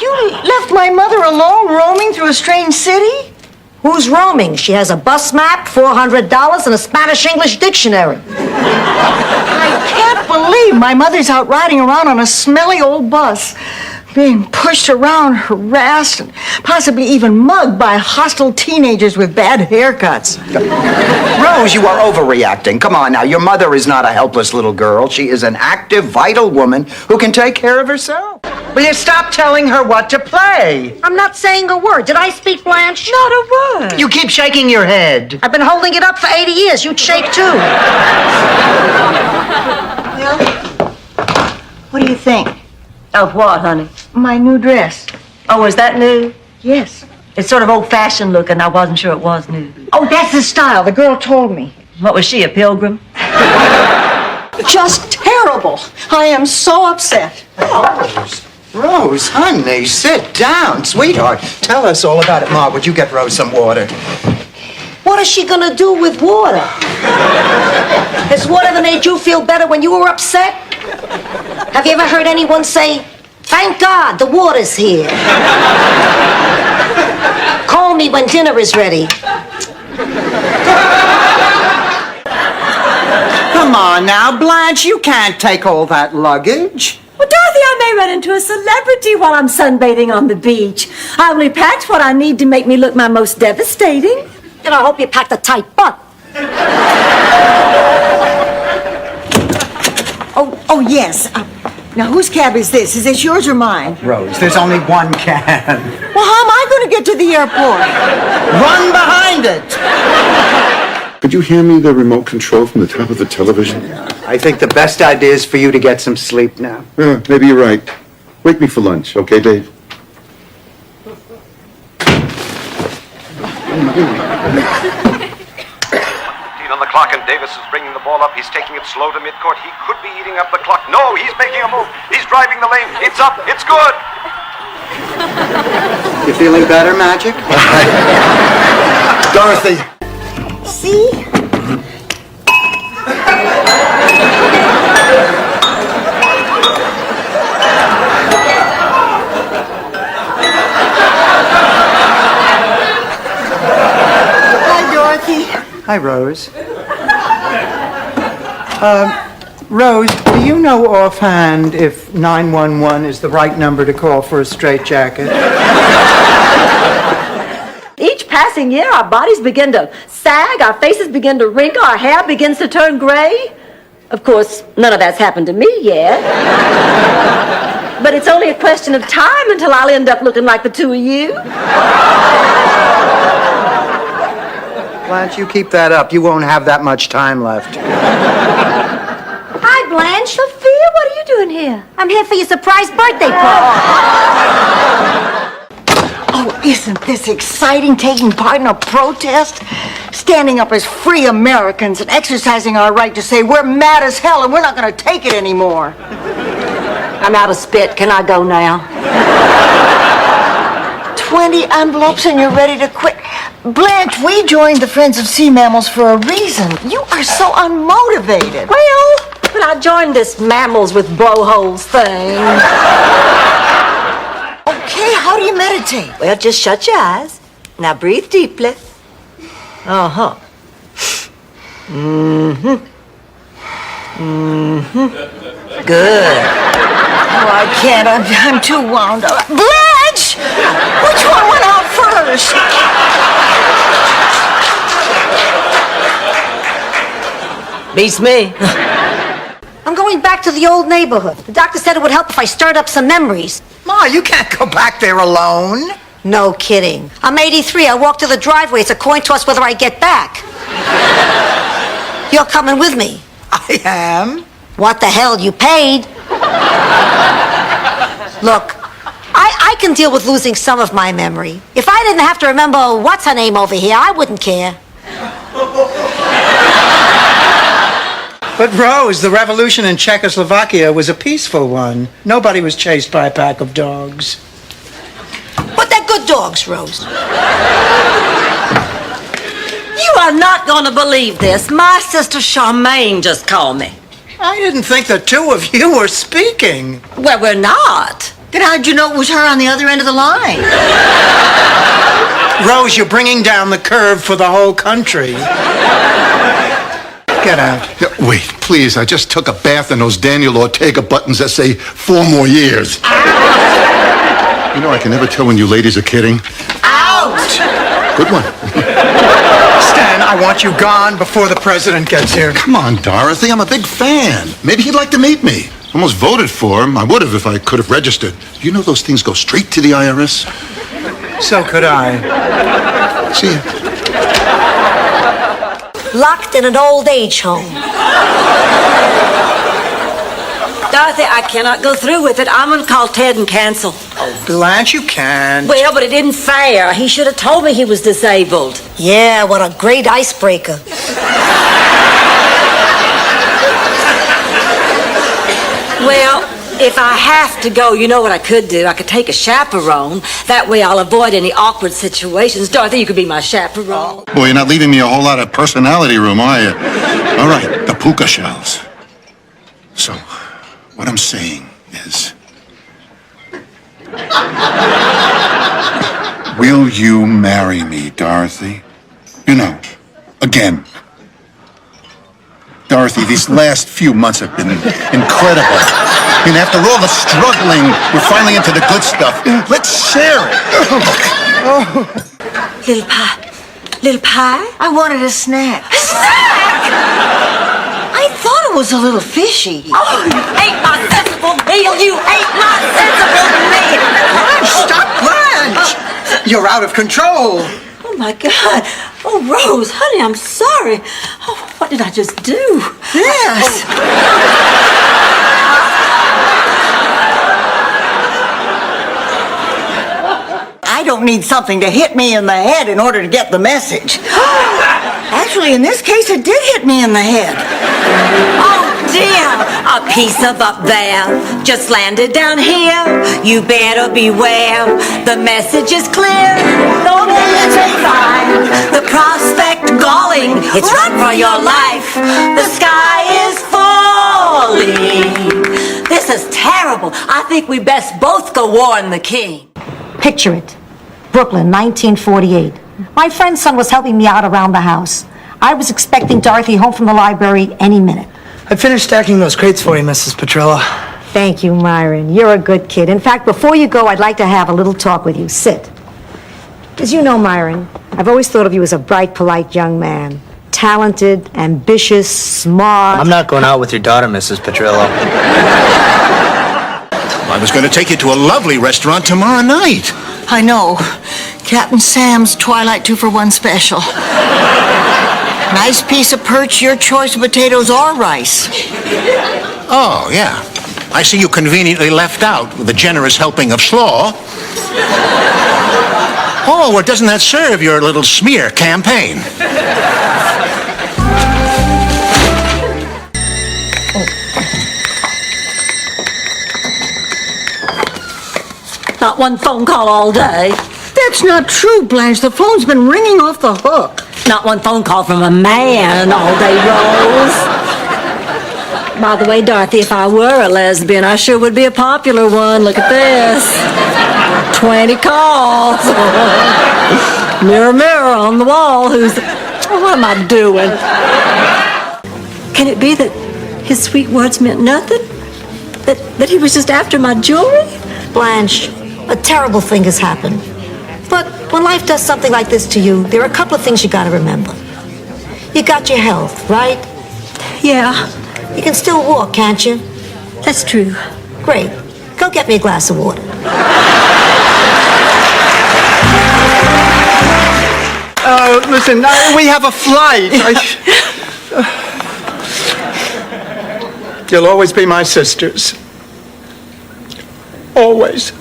You left my mother alone roaming through a strange city? Who's roaming? She has a bus map, $400, and a Spanish-English dictionary. I can't believe my mother's out riding around on a smelly old bus, being pushed around, harassed, and possibly even mugged by hostile teenagers with bad haircuts. Rose, you are overreacting. Come on now, your mother is not a helpless little girl. She is an active, vital woman who can take care of herself. Will you stop telling her what to play? I'm not saying a word. Did I speak, Blanche? Not a word. You keep shaking your head. I've been holding it up for 80 years. You'd shake, too. Well, what do you think? Of what, honey? My new dress. Oh, is that new? Yes. It's sort of old-fashioned looking. I wasn't sure it was new. Oh, that's the style. The girl told me. What was she, a pilgrim? Just terrible. I am so upset. Rose, honey, sit down. Sweetheart, tell us all about it. Ma, would you get Rose some water? What is she gonna do with water? Has water ever made you feel better when you were upset? Have you ever heard anyone say, "Thank God, the water's here"? Call me when dinner is ready. Come on now, Blanche, you can't take all that luggage. Well, Dorothy, I may run into a celebrity while I'm sunbathing on the beach. I only packed what I need to make me look my most devastating. Then I hope you packed a tight butt. Oh, yes. Now, whose cab is this? Is this yours or mine? Rose, there's only one can. Well, how am I going to get to the airport? Run behind it! Could you hand me the remote control from the top of the television? I think the best idea is for you to get some sleep now. Maybe you're right. Wake me for lunch, okay, babe? 15 on the clock, and Davis is bringing the ball up. He's taking it slow to midcourt. He could be eating up the clock. No, he's making a move. He's driving the lane. It's up. It's good. You feeling better, Magic? Dorothy! See? Hi, Dorothy. Hi, Rose. Rose, do you know offhand if 911 is the right number to call for a straitjacket? Each passing year, our bodies begin to sag, our faces begin to wrinkle, our hair begins to turn gray. Of course, none of that's happened to me yet. But it's only a question of time until I'll end up looking like the two of you. Blanche, you keep that up. You won't have that much time left. Hi, Blanche. Sophia, what are you doing here? I'm here for your surprise birthday party. Oh, isn't this exciting, taking part in a protest? Standing up as free Americans and exercising our right to say we're mad as hell and we're not going to take it anymore. I'm out of spit. Can I go now? 20 envelopes and you're ready to quit. Blanche, we joined the Friends of Sea Mammals for a reason. You are so unmotivated. Well, but I joined this mammals with blowholes thing. Okay, how do you meditate? Well, just shut your eyes. Now breathe deeply. Uh-huh. Good. Oh, I can't. I'm too wound up. Blanche! Which one went out first? Beats me. I'm going back to the old neighborhood. The doctor said it would help if I stirred up some memories. Ma, you can't go back there alone. No kidding. I'm 83. I walk to the driveway. It's a coin toss whether I get back. You're coming with me. I am. What the hell? You paid. Look, I can deal with losing some of my memory. If I didn't have to remember what's her name over here, I wouldn't care. But Rose, the revolution in Czechoslovakia was a peaceful one. Nobody was chased by a pack of dogs. But they're good dogs, Rose. You are not going to believe this. My sister Charmaine just called me. I didn't think the two of you were speaking. Well, we're not. Then how'd you know it was her on the other end of the line? Rose, you're bringing down the curve for the whole country. Get out. Yeah, wait, please. I just took a bath in those Daniel Ortega buttons that say 4 more years. You know, I can never tell when you ladies are kidding. Out! Good one. Stan, I want you gone before the president gets here. Come on, Dorothy. I'm a big fan. Maybe he'd like to meet me. Almost voted for him. I would have if I could have registered. You know those things go straight to the IRS? So could I. See ya. Locked in an old age home. Dorothy, I cannot go through with it. I'm going to call Ted and cancel. Blanche, you can. Well, but it isn't fair. He should have told me he was disabled. Yeah, what a great icebreaker. Well, if I have to go, you know what I could do? I could take a chaperone. That way I'll avoid any awkward situations. Dorothy, you could be my chaperone. Boy, you're not leaving me a whole lot of personality room, are you? All right, the puka shells. So, what I'm saying is... Will you marry me, Dorothy? You know, again. Dorothy, these last few months have been incredible. And after all the struggling, we're finally into the good stuff. Let's share it. Little pie. Little pie? I wanted a snack. A snack? I thought it was a little fishy. Oh, you ate my sensible meal. You ate my sensible meal. Blanche, stop, Blanche! You're out of control. Oh, my God. Oh, Rose, honey, I'm sorry. Oh, what did I just do? Yes. I don't need something to hit me in the head in order to get the message. Actually, in this case, it did hit me in the head. Oh, dear. A piece of up there just landed down here. You better beware. The message is clear. The military fine. The prospect galling. It's run for your life. The sky is falling. This is terrible. I think we best both go warn the king. Picture it. Brooklyn, 1948. My friend's son was helping me out around the house. I was expecting Dorothy home from the library any minute. I finished stacking those crates for you, Mrs. Petrella. Thank you, Myron. You're a good kid. In fact, before you go, I'd like to have a little talk with you. Sit. As you know, Myron, I've always thought of you as a bright, polite young man. Talented, ambitious, smart. I'm not going out with your daughter, Mrs. Petrillo. I was going to take you to a lovely restaurant tomorrow night. I know. Captain Sam's Twilight 2-for-1 special. Nice piece of perch, your choice of potatoes or rice. Oh, yeah. I see you conveniently left out with a generous helping of slaw. Oh, well, doesn't that serve your little smear campaign? Not one phone call all day. That's not true, Blanche. The phone's been ringing off the hook. Not one phone call from a man all day, Rose. By the way, Dorothy, if I were a lesbian, I sure would be a popular one. Look at this. 20 calls. Mirror, mirror on the wall. What am I doing? Can it be that his sweet words meant nothing? That he was just after my jewelry? Blanche, a terrible thing has happened. But when life does something like this to you, there are a couple of things you gotta remember. You got your health, right? Yeah, You can still walk, can't you? that's true. Great. Go get me a glass of water. Listen, we have a flight. You'll always be my sisters. Always.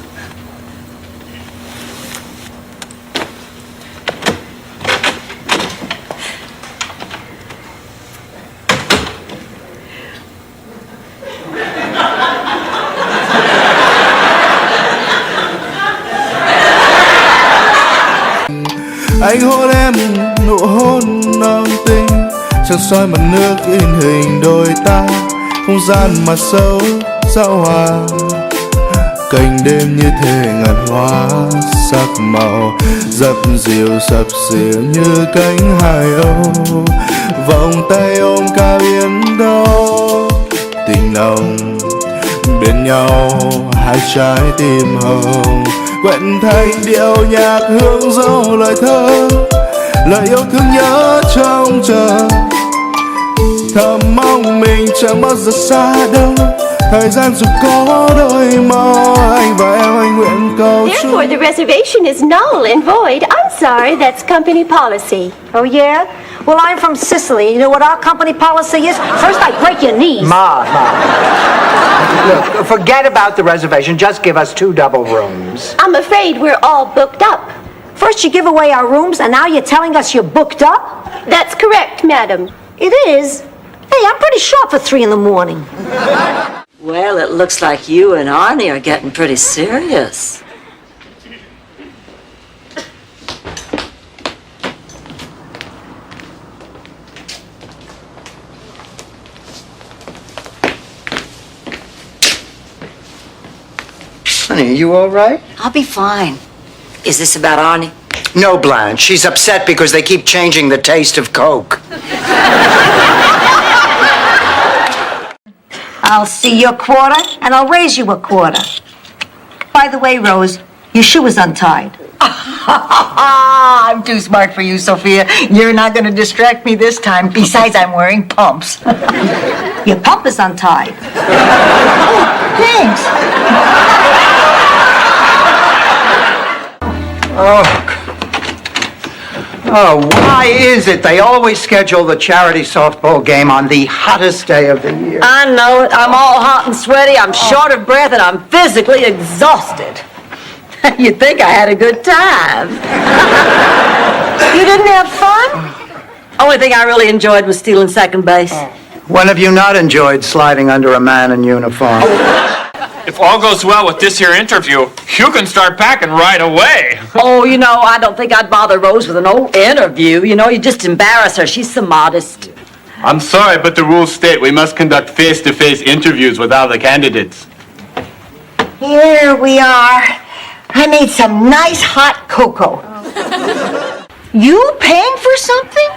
Anh hôn em nụ hôn non tinh, trăng soi mặt nước in hình đôi ta, không gian mà sâu sao hòa. cành đêm như thể ngàn hoa sắc màu dập dìu sập sìu như cánh hải âu vòng tay ôm cả biển đâu tình nồng bên nhau hai trái tim hồng quyện thành điệu nhạc hương dấu lời thơ lời yêu thương nhớ trong chờ thầm mong mình chẳng bao giờ xa đâu thời gian dù có đôi màu anh và em anh nguyện cầu chung. Therefore, the reservation is null and void. I'm sorry, that's company policy. Oh, yeah? Well, I'm from Sicily. You know what our company policy is? First, I break your knees. Ma. Look, forget about the reservation. Just give us 2 double rooms. I'm afraid we're all booked up. First, you give away our rooms, and now you're telling us you're booked up? That's correct, madam. It is? Hey, I'm pretty sharp for 3 in the morning. Well, it looks like you and Arnie are getting pretty serious. Honey, are you all right? I'll be fine. Is this about Arnie? No, Blanche. She's upset because they keep changing the taste of Coke. I'll see your quarter, and I'll raise you a quarter. By the way, Rose, your shoe is untied. I'm too smart for you, Sophia. You're not going to distract me this time. Besides, I'm wearing pumps. Your pump is untied. Thanks. Oh, why is it they always schedule the charity softball game on the hottest day of the year? I know it. I'm all hot and sweaty. I'm short of breath, and I'm physically exhausted. You'd think I had a good time. You didn't have fun? Only thing I really enjoyed was stealing second base. When have you not enjoyed sliding under a man in uniform? If all goes well with this here interview, you can start packing right away. Oh, you know, I don't think I'd bother Rose with an old interview. You know, you just embarrass her. She's so modest. I'm sorry, but the rules state we must conduct face-to-face interviews with all the candidates. Here we are. I made some nice hot cocoa. You paying for something?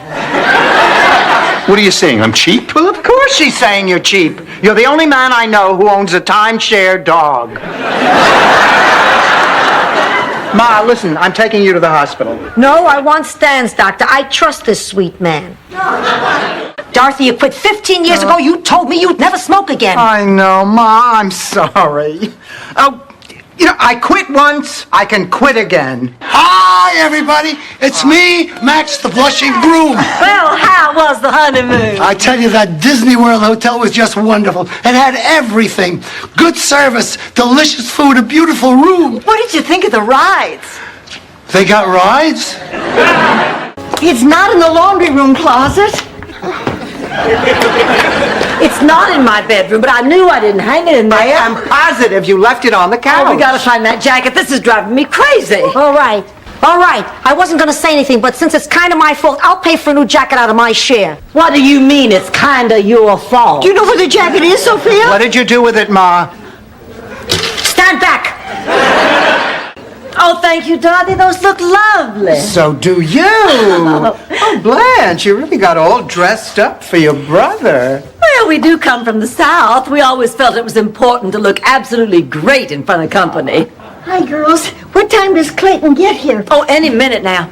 What are you saying? I'm cheap? Well, of course she's saying you're cheap. You're the only man I know who owns a timeshare dog. Ma, listen, I'm taking you to the hospital. No, I want Stan's doctor. I trust this sweet man. Dorothy, you quit 15 years ago. You told me you'd never smoke again. I know, Ma, I'm sorry. Oh, you know, I quit once, I can quit again. Hi, everybody. It's me, Max, the blushing groom. Well, how was the honeymoon? I tell you, that Disney World hotel was just wonderful. It had everything. Good service, delicious food, a beautiful room. What did you think of the rides? They got rides? It's not in the laundry room closet. It's not in my bedroom, but I knew I didn't hang it in there. I am positive you left it on the couch. Oh, we gotta find that jacket. This is driving me crazy. All right. I wasn't going to say anything, but since it's kind of my fault, I'll pay for a new jacket out of my share. What do you mean it's kinda your fault? Do you know where the jacket is, Sophia? What did you do with it, Ma? Stand back. Oh, thank you, Dorothy. Those look lovely. So do you. Oh, Blanche, you really got all dressed up for your brother. Well, we do come from the South. We always felt it was important to look absolutely great in front of company. Hi, girls. What time does Clayton get here? Oh, any minute now.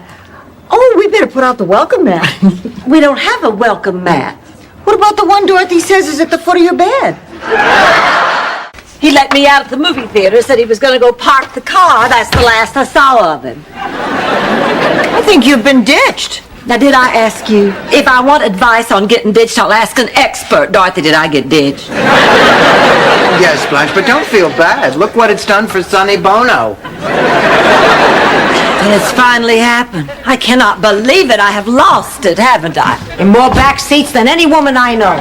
Oh, we better put out the welcome mat. We don't have a welcome mat. What about the one Dorothy says is at the foot of your bed? He let me out at the movie theater, said he was going to go park the car. That's the last I saw of him. I think you've been ditched. Now, did I ask you? If I want advice on getting ditched, I'll ask an expert. Dorothy, did I get ditched? Yes, Blanche, but don't feel bad. Look what it's done for Sonny Bono. It's finally happened. I cannot believe it. I have lost it, haven't I? In more back seats than any woman I know.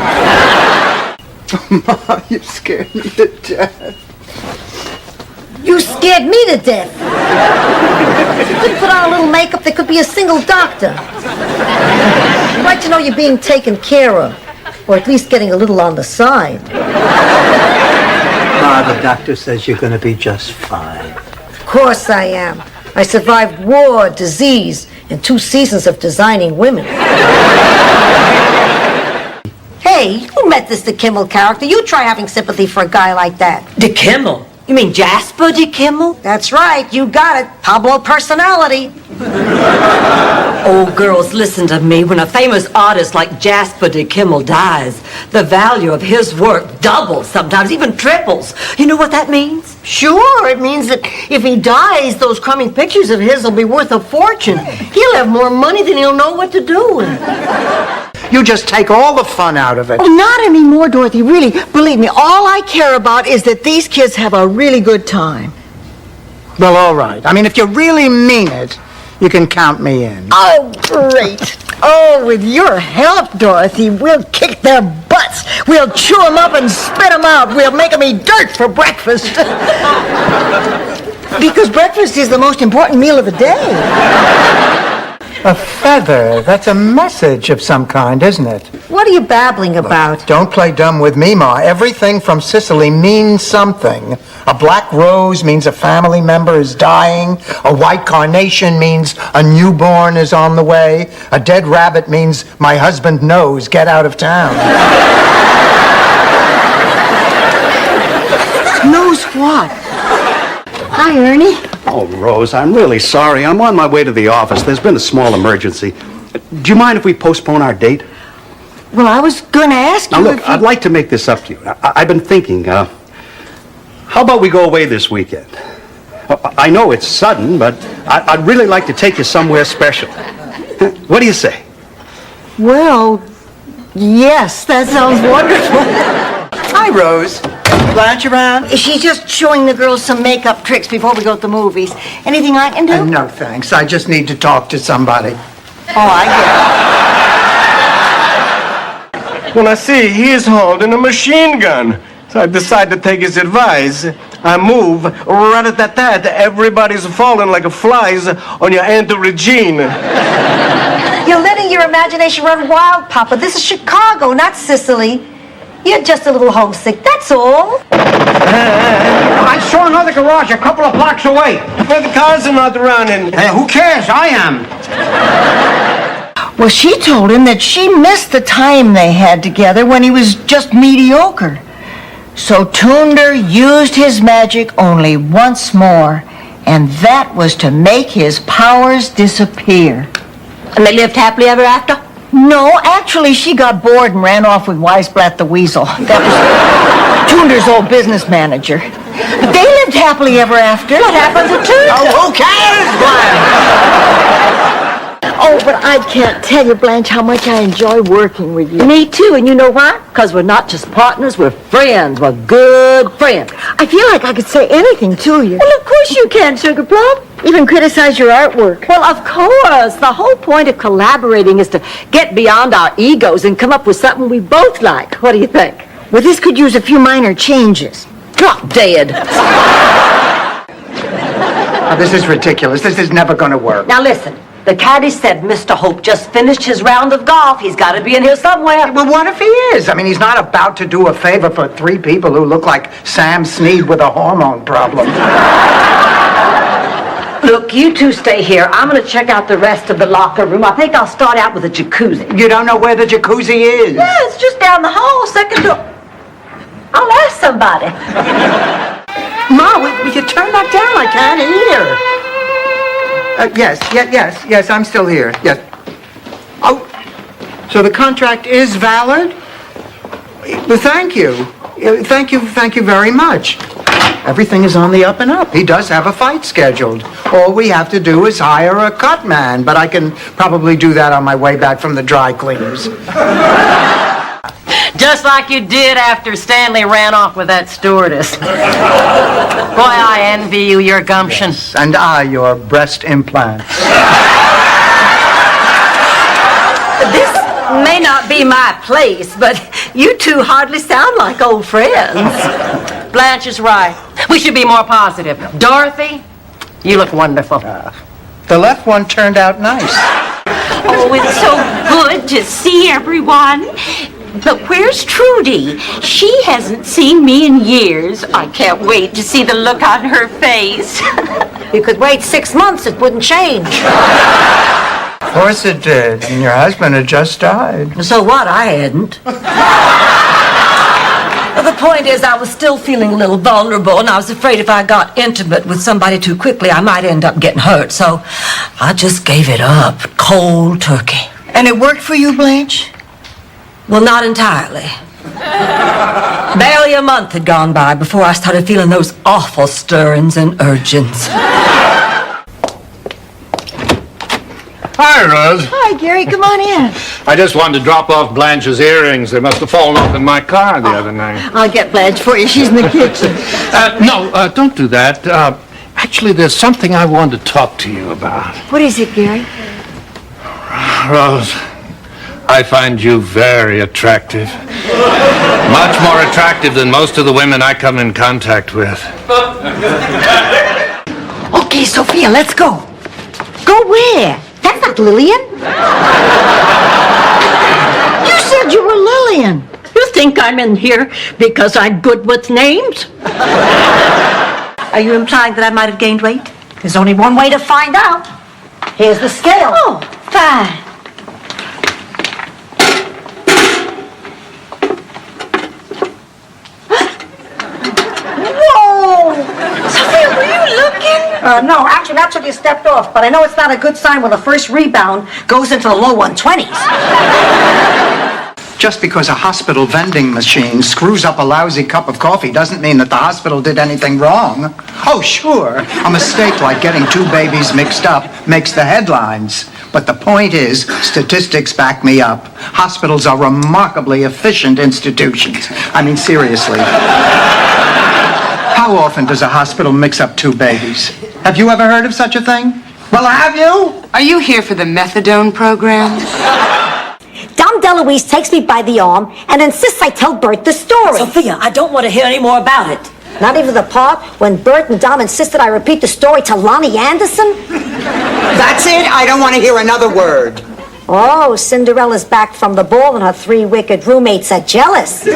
Ma, you scared me to death. You scared me to death. If you could put on a little makeup, there could be a single doctor. I'd like to know you're being taken care of, or at least getting a little on the side. Ma, Ma, the doctor says you're going to be just fine. Of course I am. I survived war, disease, and 2 seasons of designing women. Hey, you met this DeKimmel character. You try having sympathy for a guy like that. DeKimmel? You mean Jasper DeKimmel? That's right, you got it. Pablo personality. Oh, girls, listen to me. When a famous artist like Jasper DeKimmel dies, the value of his work doubles, sometimes even triples. You know what that means? Sure, it means that if he dies, those crummy pictures of his will be worth a fortune. He'll have more money than he'll know what to do with. You just take all the fun out of it. Oh, not anymore, Dorothy. Really, believe me, all I care about is that these kids have a really good time. Well, all right. I mean, if you really mean it, you can count me in. Oh, great. Oh, with your help, Dorothy, we'll kick their butts. We'll chew them up and spit them out. We'll make them eat dirt for breakfast. Because breakfast is the most important meal of the day. A feather. That's a message of some kind, isn't it? What are you babbling about? Don't play dumb with me, Ma. Everything from Sicily means something. A black rose means a family member is dying. A white carnation means a newborn is on the way. A dead rabbit means my husband knows, get out of town. Knows what? Hi, Ernie. Oh, Rose, I'm really sorry. I'm on my way to the office. There's been a small emergency. Do you mind if we postpone our date? Well, I was going to ask you Now, look, if you... I'd like to make this up to you. I've been thinking, how about we go away this weekend? I know it's sudden, but I'd really like to take you somewhere special. What do you say? Well, yes, that sounds wonderful. Hi, Rose. Blanche around? She's just showing the girls some makeup tricks before we go to the movies. Anything I can do? No, thanks. I just need to talk to somebody. Oh, I get it. When I see he is holding a machine gun, so I decide to take his advice. I move, rat-a-tat-tat, everybody's falling like flies on your Aunt Regine. You're letting your imagination run wild, Papa. This is Chicago, not Sicily. You're just a little homesick, that's all. I saw another garage a couple of blocks away. Where the cars are not around and... Who cares? I am. Well, she told him that she missed the time they had together when he was just mediocre. So Tunder used his magic only once more, and that was to make his powers disappear. And they lived happily ever after? No, actually, she got bored and ran off with Weisblatt the Weasel. That was Tunder's old business manager. But they lived happily ever after. What happened to Tunder? Oh, who cares, Blanche? Oh, but I can't tell you, Blanche, how much I enjoy working with you. Me too, and you know why? Because we're not just partners, we're friends. We're good friends. I feel like I could say anything to you. Well, of course you can, Sugar Plum. Even criticize your artwork. Well, of course. The whole point of collaborating is to get beyond our egos and come up with something we both like. What do you think? Well, this could use a few minor changes. Drop dead. Oh, this is ridiculous. This is never going to work. Now listen. The caddy said Mr. Hope just finished his round of golf. He's got to be in here somewhere. Well, what if he is? I mean, he's not about to do a favor for 3 people who look like Sam Snead with a hormone problem. Look, you two stay here. I'm going to check out the rest of the locker room. I think I'll start out with the jacuzzi. You don't know where the jacuzzi is? Yeah, it's just down the hall, second door. I'll ask somebody. Ma, will you turn that down? I can't hear. Yes, I'm still here. Yes. Oh, so the contract is valid? Well, thank you. Thank you very much. Everything is on the up and up. He does have a fight scheduled. All we have to do is hire a cut man, but I can probably do that on my way back from the dry cleaners. Just like you did after Stanley ran off with that stewardess. Boy, I envy you your gumption. Yes, and I your breast implants. This may not be my place, but you two hardly sound like old friends. Blanche is right. We should be more positive. Dorothy, you look wonderful. The left one turned out nice. Oh, it's so good to see everyone. But where's Trudy? She hasn't seen me in years. I can't wait to see the look on her face. You could wait 6 months, it wouldn't change. Of course it did. And your husband had just died. So what? I hadn't. The point is, I was still feeling a little vulnerable, and I was afraid if I got intimate with somebody too quickly, I might end up getting hurt. So I just gave it up, cold turkey. And it worked for you, Blanche? Well, not entirely. Barely a month had gone by before I started feeling those awful stirrings and urgings. Hi, Rose. Hi, Gary. Come on in. I just wanted to drop off Blanche's earrings. They must have fallen off in my car the other night. I'll get Blanche for you. She's in the kitchen. No, don't do that. Actually, there's something I wanted to talk to you about. What is it, Gary? Rose, I find you very attractive. Much more attractive than most of the women I come in contact with. Okay, Sophia, let's go. Go where? That's not Lillian. You said you were Lillian. You think I'm in here because I'm good with names? Are you implying that I might have gained weight? There's only one way to find out. Here's the scale. Oh, fine. Whoa! Sophia, were you looking? No, actually, that's what you stepped off. But I know it's not a good sign when the first rebound goes into the low 120s. Just because a hospital vending machine screws up a lousy cup of coffee doesn't mean that the hospital did anything wrong. Oh, sure, a mistake like getting two babies mixed up makes the headlines. But the point is, statistics back me up. Hospitals are remarkably efficient institutions. I mean, seriously. How often does a hospital mix up two babies? Have you ever heard of such a thing? Well, have you? Are you here for the methadone program? Dom DeLuise takes me by the arm and insists I tell Bert the story. Sophia, I don't want to hear any more about it. Not even the part when Bert and Dom insisted I repeat the story to Lonnie Anderson? That's it. I don't want to hear another word. Oh, Cinderella's back from the ball and her 3 wicked roommates are jealous.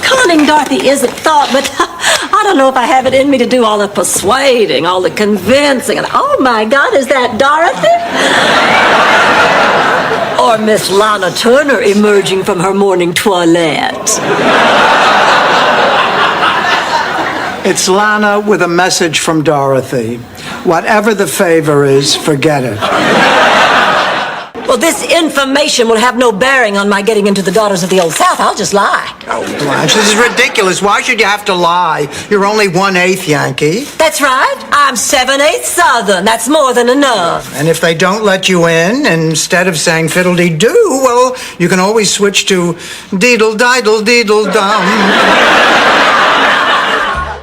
Conning Dorothy isn't thought, but I don't know if I have it in me to do all the persuading, all the convincing, and oh my God, is that Dorothy? Or Miss Lana Turner emerging from her morning toilette? It's Lana with a message from Dorothy. Whatever the favor is, forget it. Well, this information will have no bearing on my getting into the Daughters of the Old South. I'll just lie. Oh, Blanche, this is ridiculous. Why should you have to lie? You're only 1/8 Yankee. That's right. I'm 7/8 Southern. That's more than enough. And if they don't let you in, instead of saying fiddle-dee-doo, well, you can always switch to deedle-diddle-deedle-dum.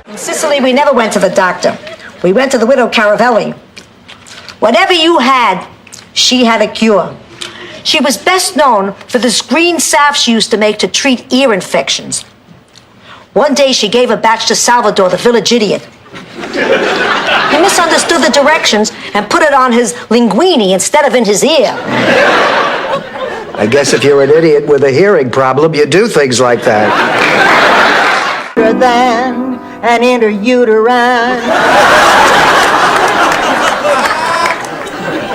In Sicily, we never went to the doctor. We went to the widow Caravelli. Whatever you had, she had a cure. She was best known for this green salve she used to make to treat ear infections. One day she gave a batch to Salvador, the village idiot. He misunderstood the directions and put it on his linguini instead of in his ear. I guess if you're an idiot with a hearing problem, you do things like that. Than an interuterine.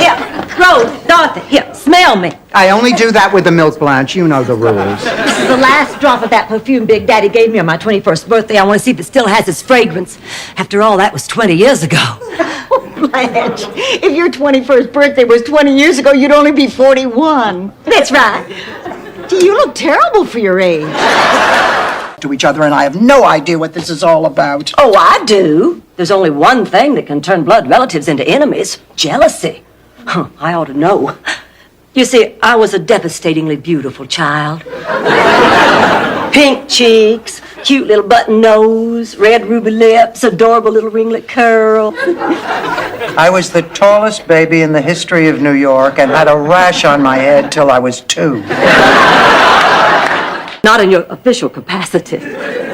Here, Rose, Dorothy, here, smell me. I only do that with the milk, Blanche. You know the rules. This is the last drop of that perfume Big Daddy gave me on my 21st birthday. I want to see if it still has its fragrance. After all, that was 20 years ago. Blanche, if your 21st birthday was 20 years ago, you'd only be 41. That's right. You look terrible for your age. To each other, and I have no idea what this is all about. Oh, I do. There's only one thing that can turn blood relatives into enemies: jealousy. I ought to know. You see, I was a devastatingly beautiful child. Pink cheeks, cute little button nose, red ruby lips, adorable little ringlet curl. I was the tallest baby in the history of New York and had a rash on my head till I was 2. Not in your official capacity.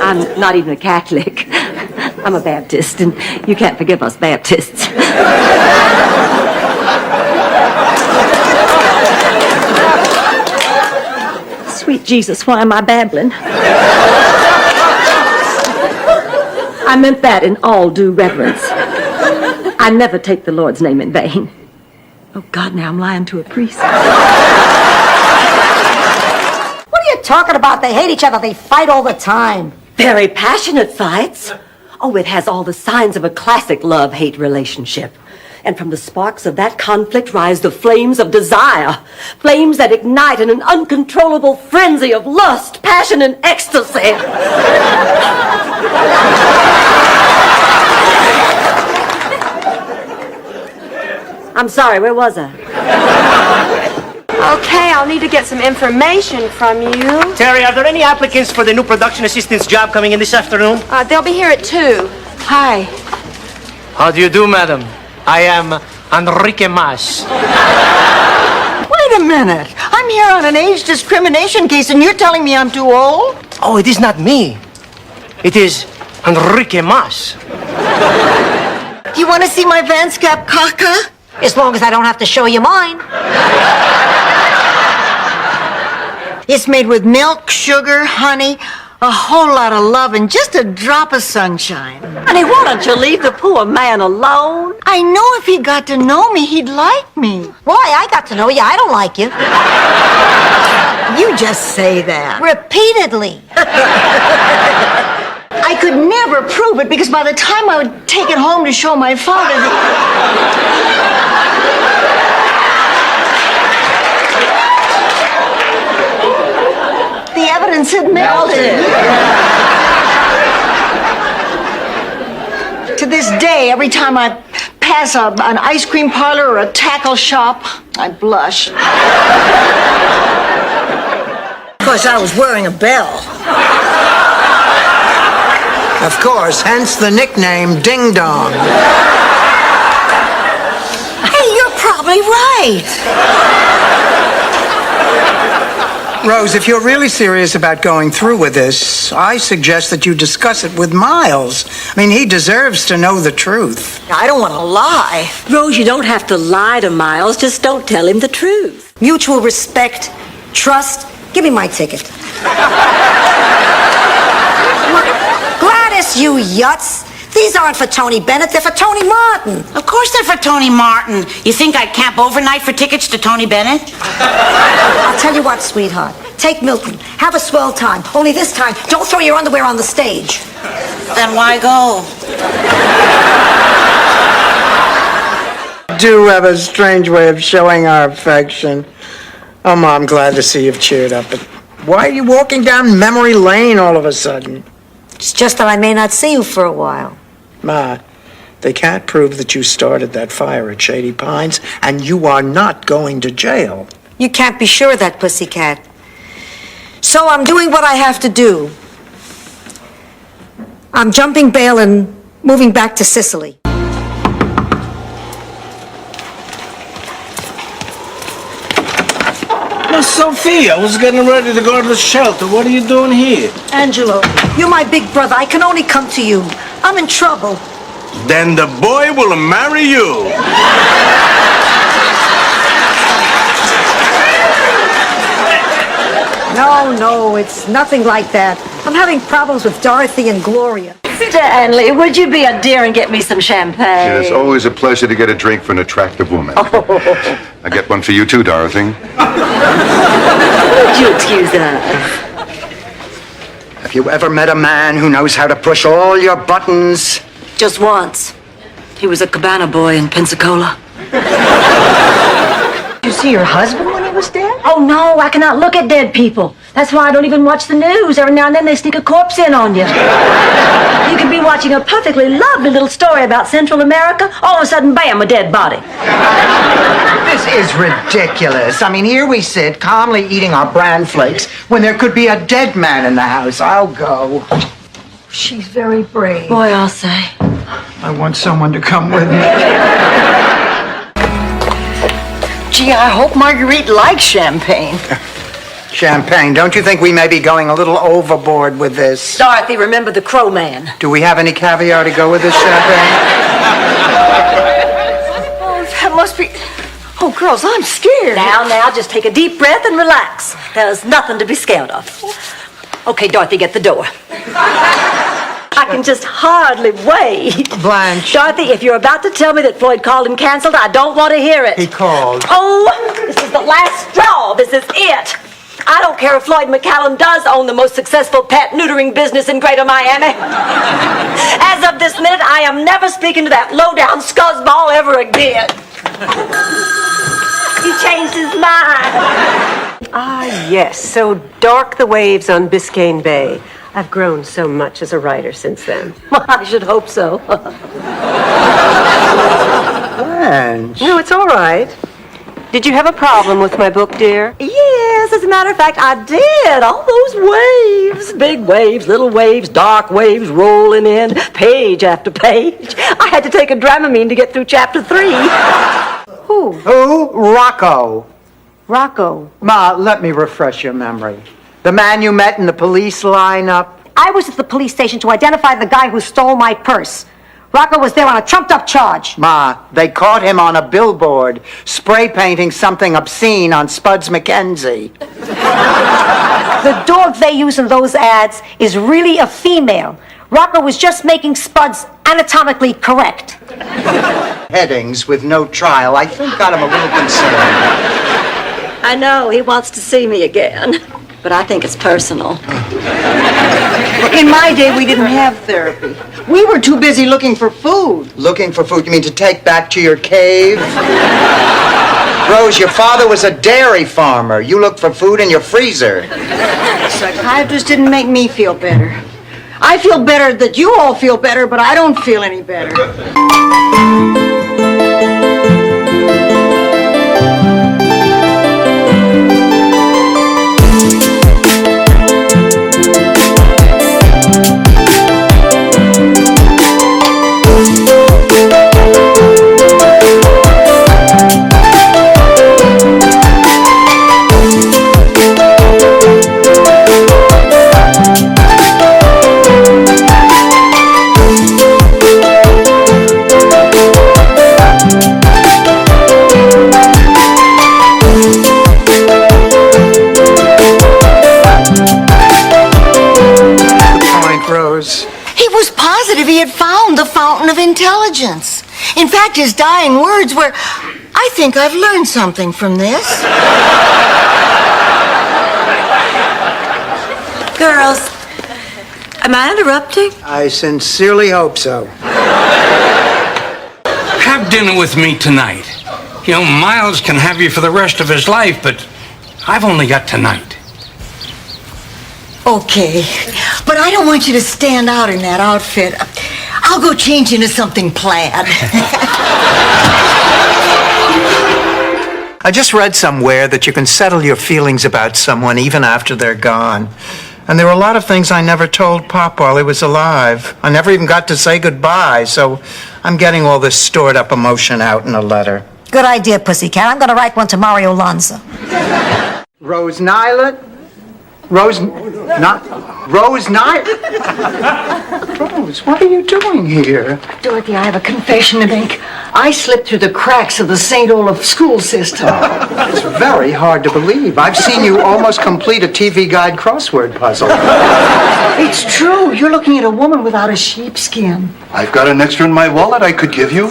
I'm not even a Catholic. I'm a Baptist, and you can't forgive us Baptists. Sweet Jesus, why am I babbling? I meant that in all due reverence. I never take the Lord's name in vain. Oh, God, now I'm lying to a priest. What are you talking about? They hate each other. They fight all the time. Very passionate fights. Oh, it has all the signs of a classic love-hate relationship. And from the sparks of that conflict rise the flames of desire. Flames that ignite in an uncontrollable frenzy of lust, passion, and ecstasy. I'm sorry, where was I? Okay, I'll need to get some information from you. Terry, are there any applicants for the new production assistant's job coming in this afternoon? They'll be here at 2. Hi. How do you do, madam? I am Enrique Mas. Wait a minute. I'm here on an age discrimination case, and you're telling me I'm too old? Oh, it is not me. It is Enrique Mas. Do you want to see my Vans Cap caca? As long as I don't have to show you mine. It's made with milk, sugar, honey, a whole lot of love, and just a drop of sunshine. Honey, why don't you leave the poor man alone? I know if he got to know me, he'd like me. Why? I got to know you. I don't like you. You just say that. Repeatedly. I could never prove it because by the time I would take it home to show my father, the evidence had melted. To this day, every time I pass an ice cream parlor or a tackle shop, I blush. Of course, I was wearing a bell. Of course, hence the nickname Ding Dong. Hey, you're probably right. Rose, if you're really serious about going through with this, I suggest that you discuss it with Miles. I mean, he deserves to know the truth. I don't want to lie. Rose, you don't have to lie to Miles. Just don't tell him the truth. Mutual respect, trust. Give me my ticket. Gladys, you yuts. These aren't for Tony Bennett, they're for Tony Martin. Of course they're for Tony Martin. You think I'd camp overnight for tickets to Tony Bennett? I'll tell you what, sweetheart. Take Milton. Have a swell time. Only this time, don't throw your underwear on the stage. Then why go? Do have a strange way of showing our affection. Oh, Ma, I'm glad to see you've cheered up, but why are you walking down memory lane all of a sudden? It's just that I may not see you for a while. Ma, they can't prove that you started that fire at Shady Pines, and you are not going to jail. You can't be sure of that, pussycat. So I'm doing what I have to do. I'm jumping bail and moving back to Sicily. Now, Sophia, I was getting ready to go to the shelter. What are you doing here? Angelo, you're my big brother. I can only come to you. I'm in trouble. Then the boy will marry you. No, it's nothing like that. I'm having problems with Dorothy and Gloria. Stanley, would you be a dear and get me some champagne? It's always a pleasure to get a drink for an attractive woman. I get one for you too, Dorothy. Would you excuse us? Have you ever met a man who knows how to push all your buttons? Just once. He was a cabana boy in Pensacola. Did you see your husband when he was dead? Oh, no, I cannot look at dead people. That's why I don't even watch the news. Every now and then they sneak a corpse in on you. You could be watching a perfectly lovely little story about Central America. All of a sudden, bam, a dead body. This is ridiculous. I mean, here we sit, calmly eating our bran flakes, when there could be a dead man in the house. I'll go. She's very brave. Boy, I'll say. I want someone to come with me. Gee, I hope Marguerite likes champagne. Champagne, don't you think we may be going a little overboard with this? Dorothy, remember the Crow Man. Do we have any caviar to go with this champagne? Oh, that must be... Oh, Oh, girls, I'm scared. Now, just take a deep breath and relax. There's nothing to be scared of. Okay, Dorothy, get the door. I can just hardly wait. Blanche. Dorothy, if you're about to tell me that Floyd called and canceled, I don't want to hear it. He called. Oh, this is the last straw. This is it. I don't care if Floyd McCallum does own the most successful pet neutering business in Greater Miami. As of this minute, I am never speaking to that low-down scuzzball ever again. He changed his mind. Ah, yes, so dark the waves on Biscayne Bay. I've grown so much as a writer since then. Well, I should hope so. Blanche. No, it's all right. Did you have a problem with my book, dear? Yes, as a matter of fact, I did. All those waves. Big waves, little waves, dark waves rolling in, page after page. I had to take a Dramamine to get through chapter 3. Who? Who? Rocco. Rocco. Ma, let me refresh your memory. The man you met in the police lineup? I was at the police station to identify the guy who stole my purse. Rocco was there on a trumped-up charge. Ma, they caught him on a billboard, spray painting something obscene on Spuds McKenzie. The dog they use in those ads is really a female. Rocco was just making Spuds anatomically correct. Headings with no trial, I think got him a little concerned. I know, he wants to see me again. But I think it's personal. In my day, we didn't have therapy. We were too busy looking for food. Looking for food? You mean to take back to your cave? Rose, your father was a dairy farmer. You look for food in your freezer. The psychiatrist didn't make me feel better. I feel better that you all feel better, but I don't feel any better. He was positive he had found the fountain of intelligence. In fact, his dying words were, "I think I've learned something from this." Girls, am I interrupting? I sincerely hope so. Have dinner with me tonight. You know, Miles can have you for the rest of his life, but I've only got tonight. Okay, but I don't want you to stand out in that outfit. I'll go change into something plaid. I just read somewhere that you can settle your feelings about someone even after they're gone. And there were a lot of things I never told Pop while he was alive. I never even got to say goodbye, so I'm getting all this stored up emotion out in a letter. Good idea, Pussycat. I'm going to write one to Mario Lanza. Rose Nyland? Rose Nyland? Rose, what are you doing here? Dorothy, I have a confession to make. I slipped through the cracks of the St. Olaf school system. It's very hard to believe. I've seen you almost complete a TV Guide crossword puzzle. It's true. You're looking at a woman without a sheepskin. I've got an extra in my wallet I could give you.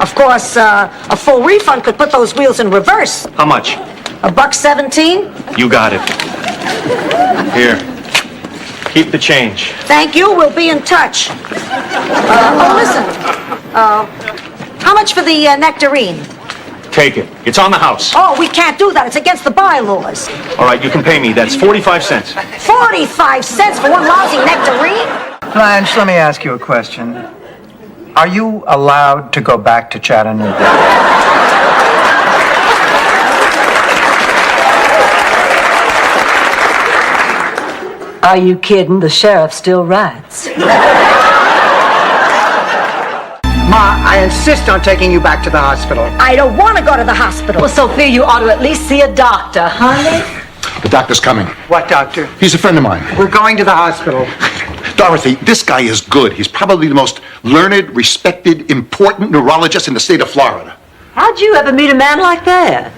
Of course, a full refund could put those wheels in reverse. How much? $1.17? You got it. Here. Keep the change. Thank you. We'll be in touch. Listen. How much for the nectarine? Take it. It's on the house. Oh, we can't do that. It's against the bylaws. All right, you can pay me. That's 45 cents. 45 cents for one lousy nectarine? Blanche, let me ask you a question. Are you allowed to go back to Chattanooga? Are you kidding? The sheriff still rides. Ma, I insist on taking you back to the hospital. I don't want to go to the hospital. Well, Sophia, you ought to at least see a doctor, honey. The doctor's coming. What doctor? He's a friend of mine. We're going to the hospital. Dorothy, this guy is good. He's probably the most learned, respected, important neurologist in the state of Florida. How'd you ever meet a man like that?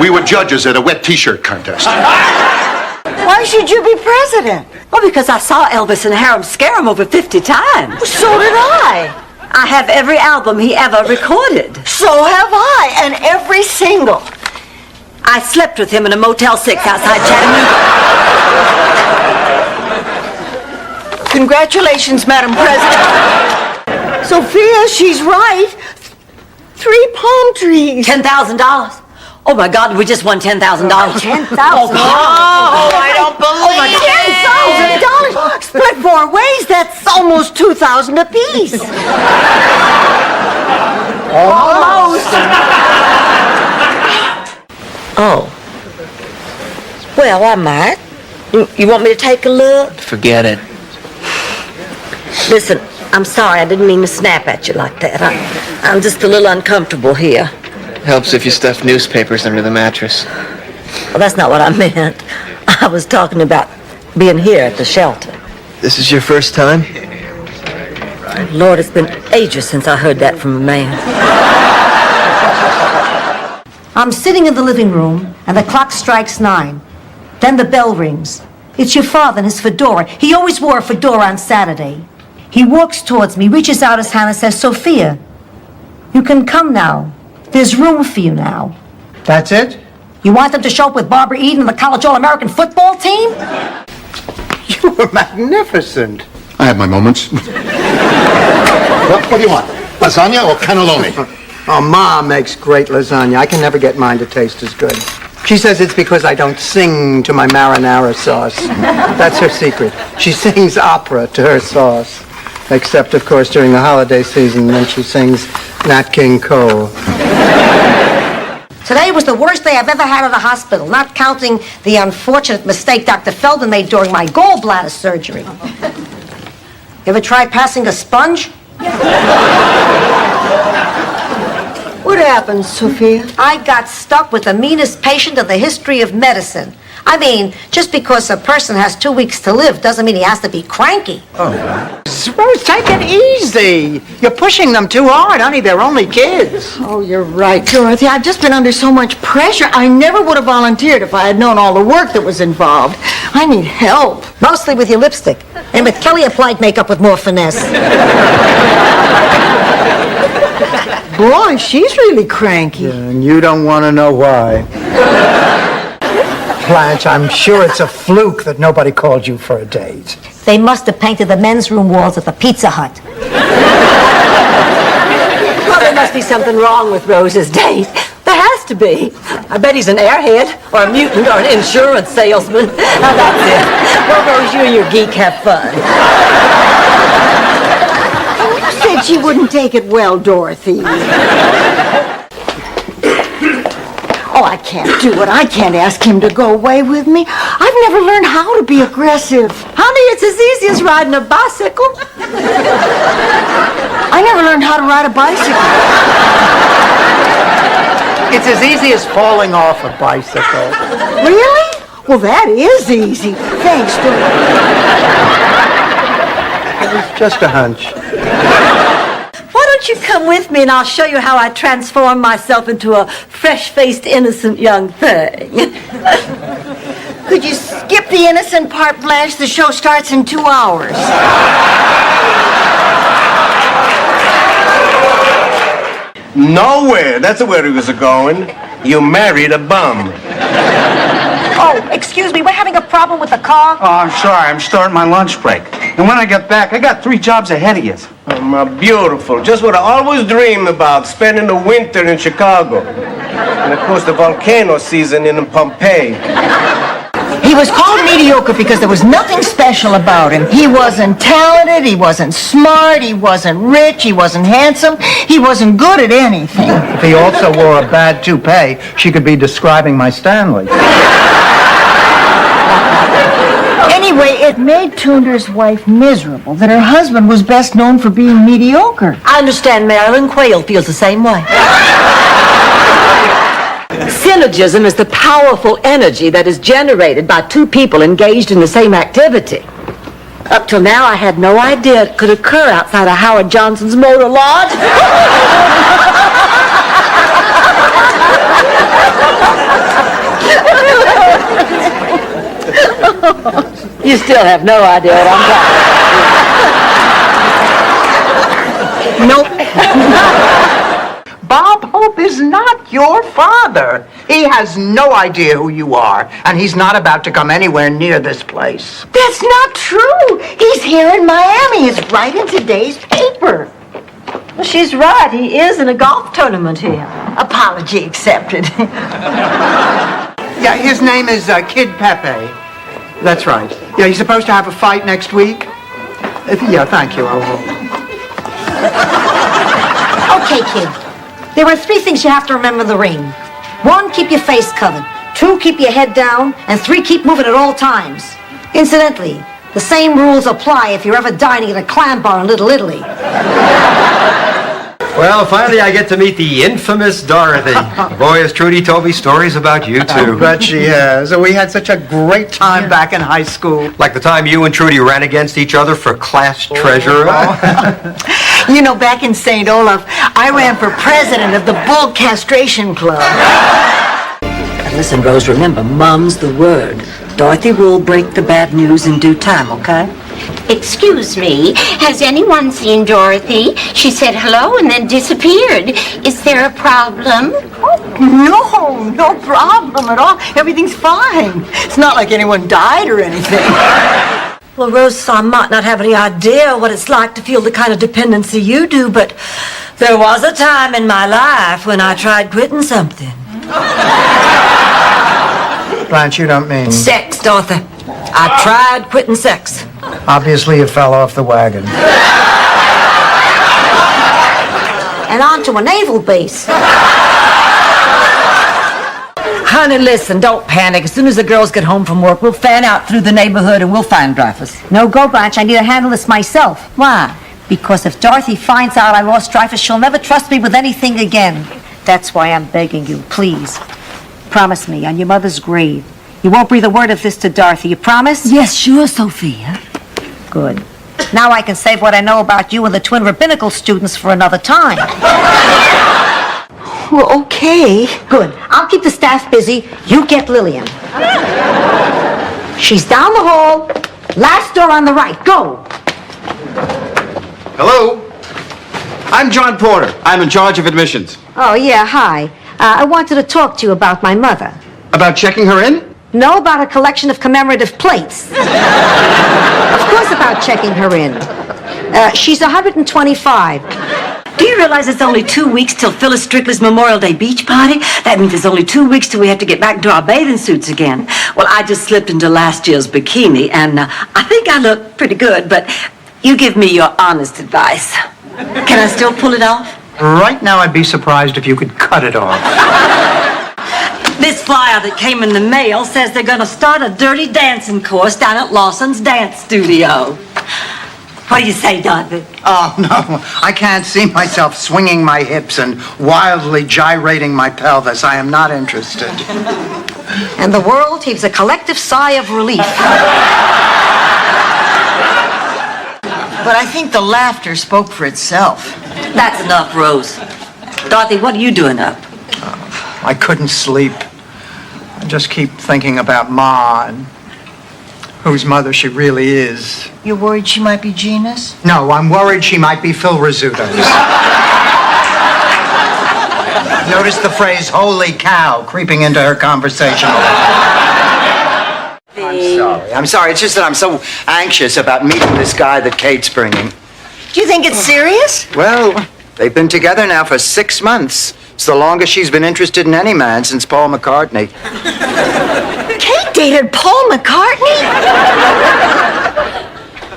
We were judges at a wet t-shirt contest. Why should you be president? Well, because I saw Elvis and Harem scare him over 50 times. So did I. I have every album he ever recorded. So have I, and every single. I slept with him in a Motel 6 outside Chattanooga. Congratulations, Madam President. Sophia, she's right. 3 palm trees. $10,000. Oh my God, we just won $10,000. $10,000. Oh, I don't believe it. $10,000 split 4 ways. That's almost $2,000 apiece. Almost. Oh. Well, I might. You want me to take a look? Forget it. Listen, I'm sorry. I didn't mean to snap at you like that. I'm just a little uncomfortable here. Helps if you stuff newspapers under the mattress. Well, that's not what I meant. I was talking about being here at the shelter. This is your first time? Lord, it's been ages since I heard that from a man. I'm sitting in the living room, and the clock strikes 9. Then the bell rings. It's your father in his fedora. He always wore a fedora on Saturday. He walks towards me, reaches out his hand, and says, Sophia, you can come now. There's room for you now. That's it? You want them to show up with Barbara Eden and the College All-American football team? You were magnificent. I have my moments. What do you want? Lasagna or cannelloni? Oh, Ma makes great lasagna. I can never get mine to taste as good. She says it's because I don't sing to my marinara sauce. That's her secret. She sings opera to her sauce. Except, of course, during the holiday season when she sings Nat King Cole. Today was the worst day I've ever had at a hospital, not counting the unfortunate mistake Dr. Feldman made during my gallbladder surgery. You ever tried passing a sponge? What happened, Sophia? I got stuck with the meanest patient in the history of medicine. I mean, just because a person has 2 weeks to live doesn't mean he has to be cranky. Oh. Rose, take it easy. You're pushing them too hard, honey. They're only kids. Oh, you're right, Dorothy. I've just been under so much pressure. I never would have volunteered if I had known all the work that was involved. I need help. Mostly with your lipstick. And with Kelly applied makeup with more finesse. Boy, she's really cranky. Yeah, and you don't want to know why. Blanche, I'm sure it's a fluke that nobody called you for a date. They must have painted the men's room walls at the Pizza Hut. Well, there must be something wrong with Rose's date. There has to be. I bet he's an airhead, or a mutant, or an insurance salesman. Now, that's it. Well, Rose, you and your geek have fun. You said she wouldn't take it well, Dorothy. Oh, I can't do it. I can't ask him to go away with me. I've never learned how to be aggressive. Honey, it's as easy as riding a bicycle. I never learned how to ride a bicycle. It's as easy as falling off a bicycle. Really? Well, that is easy. Thanks, Dorothy. It was just a hunch. Why don't you come with me and I'll show you how I transform myself into a fresh-faced, innocent young thing. Could you skip the innocent part, Blanche? The show starts in 2 hours. Nowhere. That's where he was going. You married a bum. Oh, excuse me, we're having a problem with the car. Oh, I'm sorry. I'm starting my lunch break. And when I get back, I got 3 jobs ahead of you. Oh, my beautiful. Just what I always dreamed about, spending the winter in Chicago. And, of course, the volcano season in Pompeii. He was called mediocre because there was nothing special about him. He wasn't talented, he wasn't smart, he wasn't rich, he wasn't handsome, he wasn't good at anything. If he also wore a bad toupee, she could be describing my Stanley. Anyway, it made Tunder's wife miserable that her husband was best known for being mediocre. I understand Marilyn Quayle feels the same way. Synergism is the powerful energy that is generated by 2 people engaged in the same activity. Up till now, I had no idea it could occur outside of Howard Johnson's motor lodge. You still have no idea what I'm talking about. Nope. Bob Hope is not your father. He has no idea who you are, and he's not about to come anywhere near this place. That's not true. He's here in Miami. It's right in today's paper. Well, she's right. He is in a golf tournament here. Apology accepted. Yeah, his name is Kid Pepe. That's right. Yeah, he's supposed to have a fight next week. Yeah, thank you. Okay, kid. There are 3 things you have to remember in the ring. 1, keep your face covered. 2, keep your head down. And 3, keep moving at all times. Incidentally, the same rules apply if you're ever dining at a clam bar in Little Italy. Well, finally I get to meet the infamous Dorothy. Boy, has Trudy told me stories about you, too. I bet she has. We had such a great time back in high school. Like the time you and Trudy ran against each other for class treasurer. You know, back in St. Olaf, I ran for president of the Bull Castration Club. And listen, Rose, remember, mum's the word. Dorothy will break the bad news in due time, okay? Excuse me, has anyone seen Dorothy? She said hello and then disappeared. Is there a problem? No problem at all. Everything's fine. It's not like anyone died or anything. Well, Rose, I might not have any idea what it's like to feel the kind of dependency you do, but there was a time in my life when I tried quitting something. Blanche, you don't mean... Sex, Dorothy. I tried quitting sex. Obviously, you fell off the wagon. And on to a naval base. Honey, listen, don't panic. As soon as the girls get home from work, we'll fan out through the neighborhood and we'll find Dreyfus. No go, Blanche. I need to handle this myself. Why? Because if Dorothy finds out I lost Dreyfus, she'll never trust me with anything again. That's why I'm begging you, please. Promise me, on your mother's grave, you won't breathe a word of this to Dorothy. You promise? Yes, sure, Sophia. Good. Now I can save what I know about you and the twin rabbinical students for another time. Well, okay. Good. I'll keep the staff busy. You get Lillian. She's down the hall. Last door on the right. Go. Hello. I'm John Porter. I'm in charge of admissions. Oh, yeah, hi. I wanted to talk to you about my mother. About checking her in? No, about a collection of commemorative plates. Of course about checking her in. She's 125. Do you realize it's only 2 weeks till Phyllis Strictly's Memorial Day beach party? That means it's only 2 weeks till we have to get back into our bathing suits again. Well, I just slipped into last year's bikini, and I think I look pretty good, but you give me your honest advice. Can I still pull it off? Right now, I'd be surprised if you could cut it off. This flyer that came in the mail says they're going to start a dirty dancing course down at Lawson's Dance Studio. What do you say, Dorothy? Oh, no. I can't see myself swinging my hips and wildly gyrating my pelvis. I am not interested. And the world heaves a collective sigh of relief. But I think the laughter spoke for itself. That's enough, Rose. Dorothy, what are you doing up? I couldn't sleep. I just keep thinking about Ma and whose mother she really is. You're worried she might be Gina's? No, I'm worried she might be Phil Rizzuto's. Notice the phrase, holy cow, creeping into her conversation. I'm sorry. It's just that I'm so anxious about meeting this guy that Kate's bringing. Do you think it's serious? Well, they've been together now for 6 months. It's the longest she's been interested in any man since Paul McCartney. Kate dated Paul McCartney?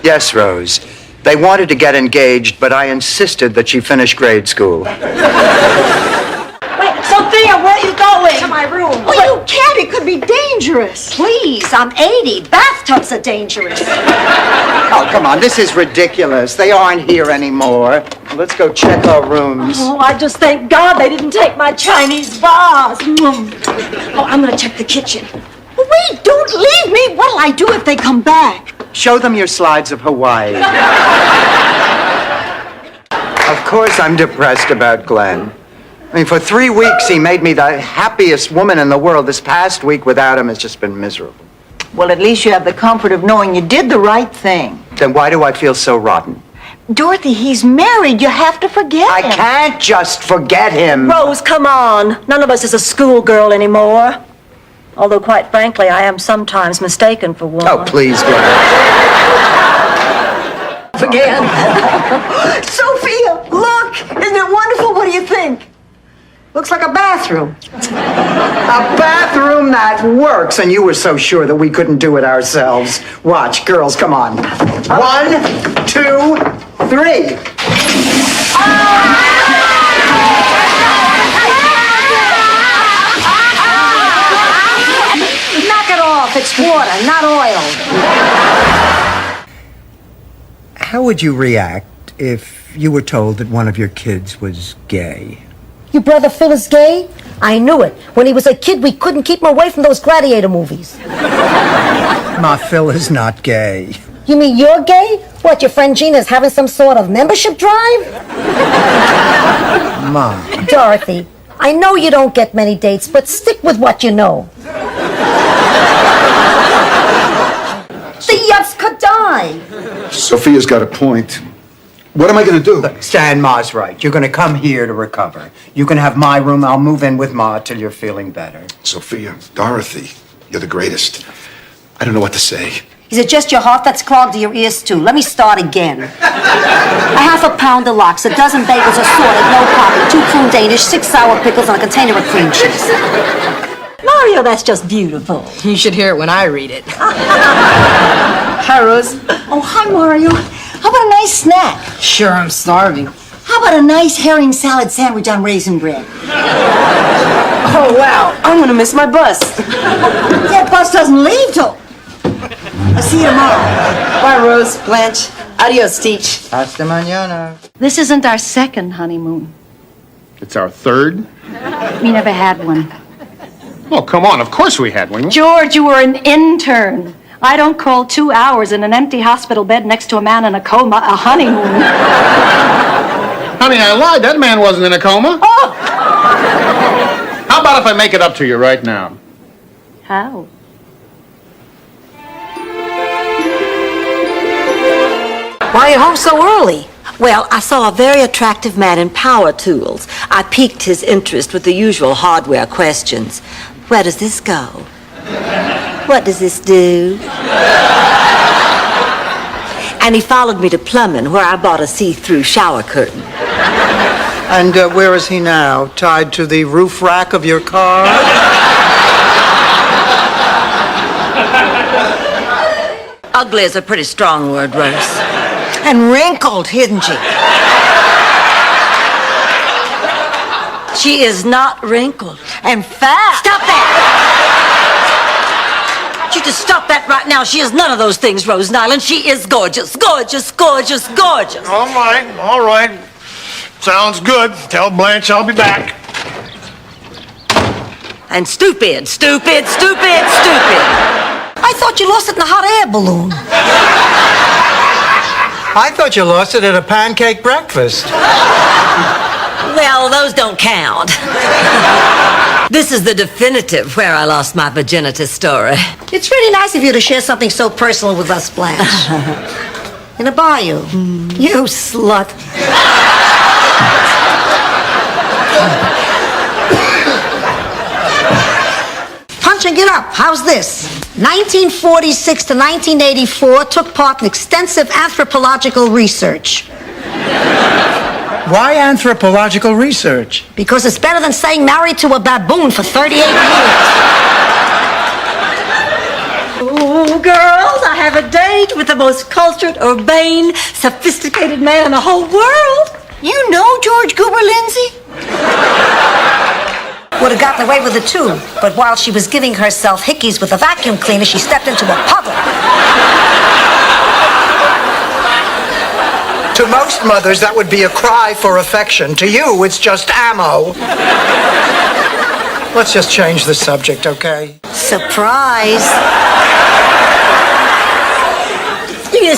Yes, Rose. They wanted to get engaged, but I insisted that she finish grade school. Wait, Sophia, where are you going? To my room. Oh, you can't. It could be dangerous. Please, I'm 80. Bathtubs are dangerous. Oh, come on. This is ridiculous. They aren't here anymore. Let's go check our rooms. Oh, I just thank God they didn't take my Chinese vase. Oh, I'm going to check the kitchen. Wait, don't leave me. What'll I do if they come back? Show them your slides of Hawaii. Of course I'm depressed about Glenn. I mean, for 3 weeks he made me the happiest woman in the world. This past week without him has just been miserable. Well, at least you have the comfort of knowing you did the right thing. Then why do I feel so rotten? Dorothy, he's married. You have to forget him. I can't just forget him. Rose, come on. None of us is a schoolgirl anymore. Although, quite frankly, I am sometimes mistaken for one. Oh, please, Glenn. Again. Sophia, look! Isn't it wonderful? What do you think? Looks like a bathroom. A bathroom that works, and you were so sure that we couldn't do it ourselves. Watch, girls, come on. 1, 2, 3. Knock it off. It's water, not oil. How would you react if you were told that one of your kids was gay? Your brother Phil is gay? I knew it. When he was a kid, we couldn't keep him away from those gladiator movies. Ma, Phil is not gay. You mean you're gay? What, your friend Gina's having some sort of membership drive? Ma. Dorothy, I know you don't get many dates, but stick with what you know. The Yuts could die. Sophia's got a point. What am I going to do? Look, Stan, Ma's right. You're going to come here to recover. You can have my room. I'll move in with Ma till you're feeling better. Sophia, Dorothy, you're the greatest. I don't know what to say. Is it just your heart that's clogged to your ears, too? Let me start again. A half a pound of lox, a dozen bagels assorted, no coffee, 2 prune Danish, 6 sour pickles, and a container of cream cheese. Mario, that's just beautiful. You should hear it when I read it. Hi, Rose. Oh, hi, Mario. How about a nice snack? Sure, I'm starving. How about a nice herring salad sandwich on raisin bread? Oh, wow. I'm going to miss my bus. That bus doesn't leave till... I'll see you tomorrow. Bye, Rose, Blanche. Adios, Teach. Hasta mañana. This isn't our second honeymoon. It's our third? We never had one. Oh, come on. Of course we had one. George, you were an intern. I don't call 2 hours in an empty hospital bed next to a man in a coma a honeymoon. Honey, I lied. That man wasn't in a coma. Oh! How about if I make it up to you right now? How? Why are you home so early? Well, I saw a very attractive man in power tools. I piqued his interest with the usual hardware questions. Where does this go? What does this do? And he followed me to plumbing, where I bought a see-through shower curtain. And where is he now? Tied to the roof rack of your car? Ugly is a pretty strong word, Rose. And wrinkled, isn't she? She is not wrinkled. And fat. Stop that! You just stop that right now. She is none of those things, Rose Nyland. She is gorgeous, gorgeous, gorgeous, gorgeous. All right. Sounds good. Tell Blanche I'll be back. And stupid, stupid, stupid, stupid. I thought you lost it in a hot air balloon. I thought you lost it at a pancake breakfast. Well, those don't count. This is the definitive where I lost my virginity story. It's really nice of you to share something so personal with us, Blanche. In a bayou. You slut. Punch and get up. How's this? 1946 to 1984 took part in extensive anthropological research. Why anthropological research? Because it's better than saying married to a baboon for 38 years. Oh, girls, I have a date with the most cultured, urbane, sophisticated man in the whole world. You know George Goober Lindsay? Would have gotten away with it too, but while she was giving herself hickeys with a vacuum cleaner, she stepped into a puddle. To most mothers, that would be a cry for affection. To you, it's just ammo. Let's just change the subject, okay? Surprise.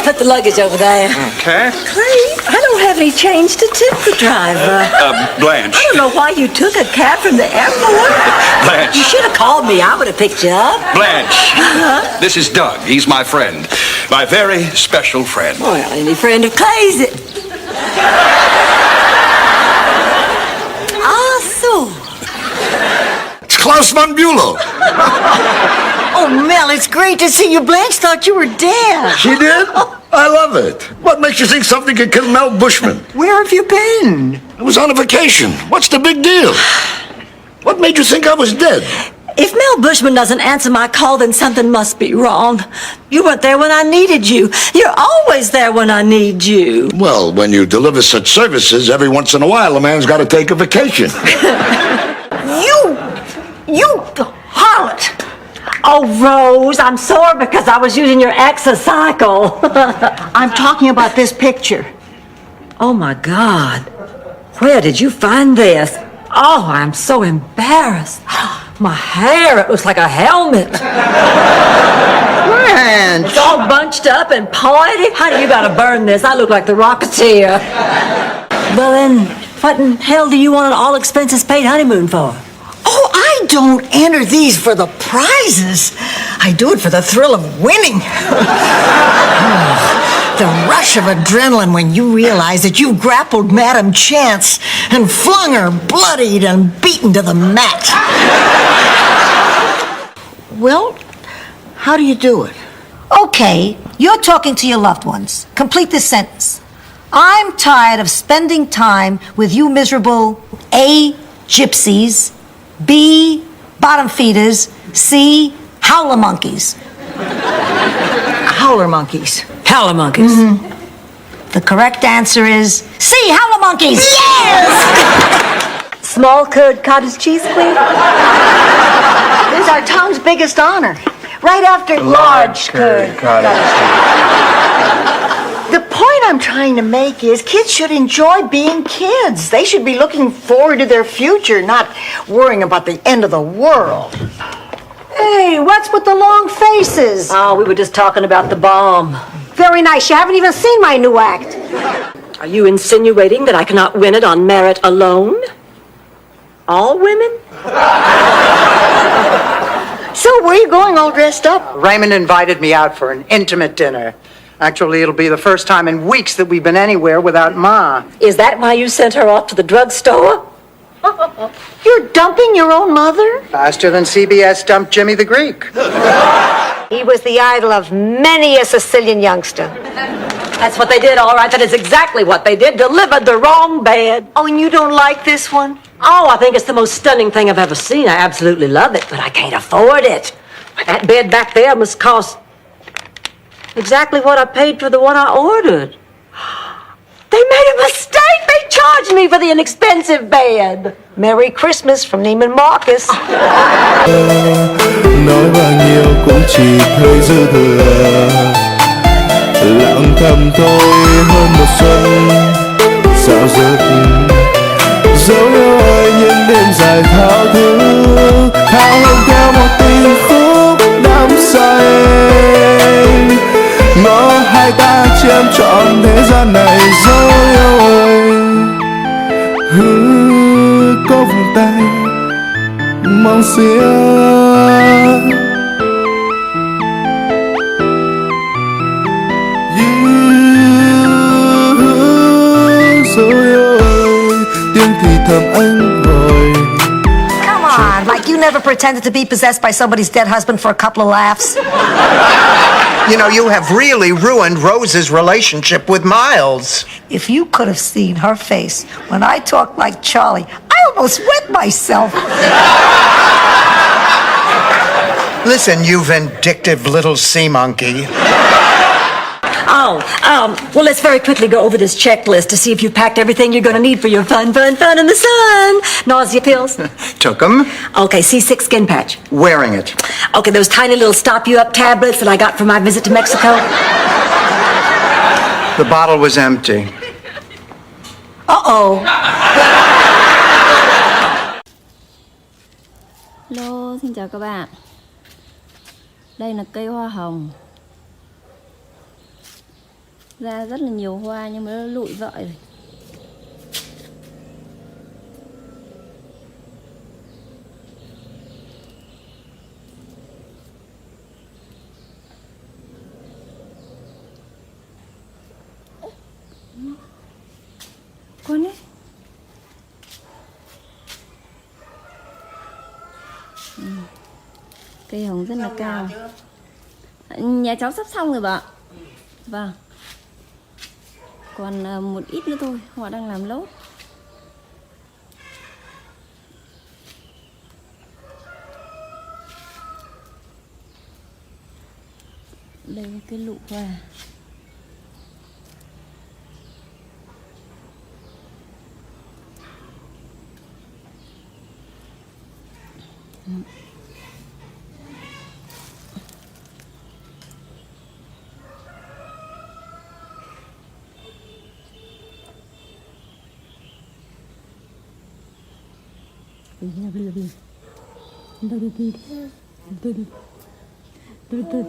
put the luggage over there. Okay. Clay, I don't have any change to tip the driver. Blanche. I don't know why you took a cab from the airport. Blanche. You should have called me. I would have picked you up. Blanche. This is Doug. He's my friend. My very special friend. Well, any friend of Clay's it. Ah, so. It's Klaus von Bülow. Oh, Mel, it's great to see you. Blanche thought you were dead. She did? I love it. What makes you think something could kill Mel Bushman? Where have you been? I was on a vacation. What's the big deal? What made you think I was dead? If Mel Bushman doesn't answer my call, then something must be wrong. You weren't there when I needed you. You're always there when I need you. Well, when you deliver such services, every once in a while a man's got to take a vacation. You harlot! Oh, Rose, I'm sore because I was using your exocycle. I'm talking about this picture. Oh, my God. Where did you find this? Oh, I'm so embarrassed. My hair, it looks like a helmet. Blanche! It's all bunched up and pointy. Honey, you gotta burn this. I look like the Rocketeer. Well, then, what in hell do you want an all-expenses-paid honeymoon for? Oh, I don't enter these for the prizes. I do it for the thrill of winning. The rush of adrenaline when you realize that you've grappled Madam Chance and flung her bloodied and beaten to the mat. Well, how do you do it? Okay, you're talking to your loved ones. Complete this sentence. I'm tired of spending time with you miserable A, gypsies, B, bottom feeders, C, howler monkeys. Howler monkeys. Howler monkeys. Mm-hmm. The correct answer is C, howler monkeys. Yes! Small curd cottage cheese, please. It's our town's biggest honor. Right after Large curd cottage. The point I'm trying to make is kids should enjoy being kids. They should be looking forward to their future, not worrying about the end of the world. Hey, what's with the long faces? Oh, we were just talking about the bomb. Very nice. You haven't even seen my new act. Are you insinuating that I cannot win it on merit alone? All women? So where are you going all dressed up? Raymond invited me out for an intimate dinner. Actually, it'll be the first time in weeks that we've been anywhere without Ma. Is that why you sent her off to the drugstore? You're dumping your own mother? Faster than CBS dumped Jimmy the Greek. He was the idol of many a Sicilian youngster. That's what they did, all right. That is exactly what they did. Delivered the wrong bed. Oh, and you don't like this one? Oh, I think it's the most stunning thing I've ever seen. I absolutely love it, but I can't afford it. That bed back there must cost exactly what I paid for the one I ordered. They made a mistake. They charged me for the inexpensive bed. Merry Christmas from Neiman Marcus. Nói bao nhiêu cũng chỉ hơi dư thừa, lặng thầm thôi hơn một xuân dạo dực, dấu yêu ơi những đêm dài thao thức, thao hương theo một tình khúc đắm say, ngỡ hai ta chiếm trọn thế gian này. Dấu yêu ơi, có vòng tay mong xiết. Come on, like you never pretended to be possessed by somebody's dead husband for a couple of laughs. You know, you have really ruined Rose's relationship with Miles. If you could have seen her face when I talked like Charlie, I almost wet myself. Listen, you vindictive little sea monkey. Well, let's very quickly go over this checklist to see if you've packed everything you're going to need for your fun in the sun. Nausea pills? Took 'em. Okay, C6 skin patch. Wearing it. Okay, those tiny little stop-you-up tablets that I got for my visit to Mexico. The bottle was empty. Uh-oh. Hello, xin chào các bạn. Đây là cây hoa hồng. ra rất là nhiều hoa nhưng mà nó lụi vợi rồi. Con ấy. Cây hồng rất là cao. Nhà cháu sắp xong rồi bà ạ. Vâng. Còn một ít nữa thôi, họ đang làm lốt. Đây là cái lụ hoa. Từ từ.